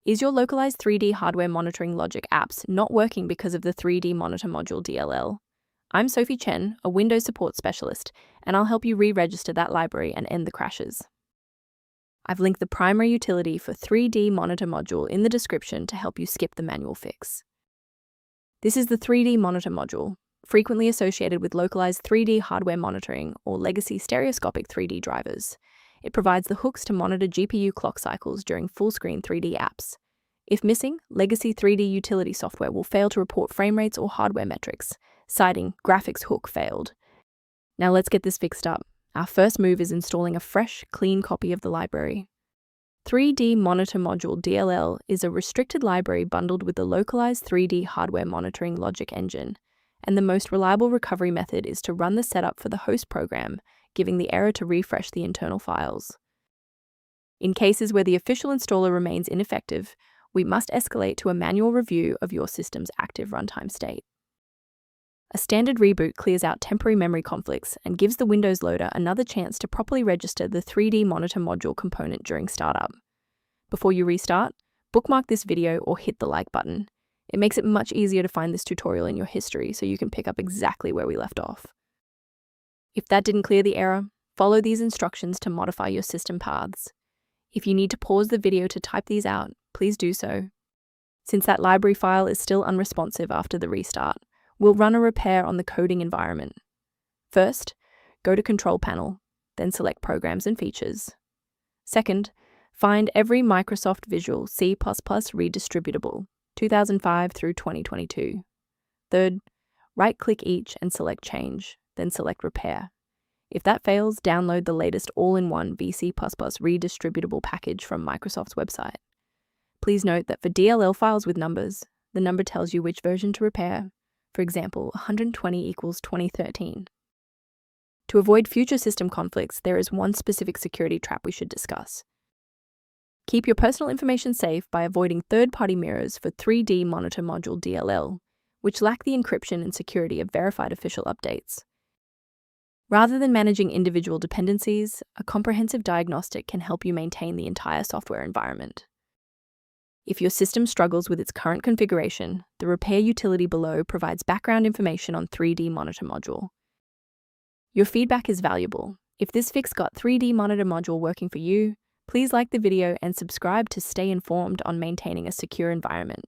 Is your localized 3D hardware monitoring logic apps not working because of the 3D Monitor Module DLL? I'm Sophie Chen, a Windows support specialist, and I'll help you re-register that library and end the crashes. I've linked the primary utility for 3D Monitor Module in the description to help you skip the manual fix. This is the 3D Monitor Module, frequently associated with localized 3D hardware monitoring or legacy stereoscopic 3D drivers. It provides the hooks to monitor GPU clock cycles during full-screen 3D apps. If missing, legacy 3D utility software will fail to report frame rates or hardware metrics, citing graphics hook failed. Now let's get this fixed up. Our first move is installing a fresh, clean copy of the library. 3D Monitor Module DLL is a restricted library bundled with the localized 3D hardware monitoring logic engine, and the most reliable recovery method is to run the setup for the host program, giving the error to refresh the internal files. In cases where the official installer remains ineffective, we must escalate to a manual review of your system's active runtime state. A standard reboot clears out temporary memory conflicts and gives the Windows loader another chance to properly register the 3D Monitor Module component during startup. Before you restart, bookmark this video or hit the like button. It makes it much easier to find this tutorial in your history so you can pick up exactly where we left off. If that didn't clear the error, follow these instructions to modify your system paths. If you need to pause the video to type these out, please do so. Since that library file is still unresponsive after the restart, we'll run a repair on the coding environment. First, go to Control Panel, then select Programs and Features. Second, find every Microsoft Visual C++ redistributable, 2005 through 2022. Third, right-click each and select Change, then select Repair. If that fails, download the latest all-in-one VC++ redistributable package from Microsoft's website. Please note that for DLL files with numbers, the number tells you which version to repair. For example, 120 equals 2013. To avoid future system conflicts, there is one specific security trap we should discuss. Keep your personal information safe by avoiding third-party mirrors for 3D Monitor Module DLL, which lack the encryption and security of verified official updates. Rather than managing individual dependencies, a comprehensive diagnostic can help you maintain the entire software environment. If your system struggles with its current configuration, the repair utility below provides background information on 3D Monitor Module. Your feedback is valuable. If this fix got 3D Monitor Module working for you, please like the video and subscribe to stay informed on maintaining a secure environment.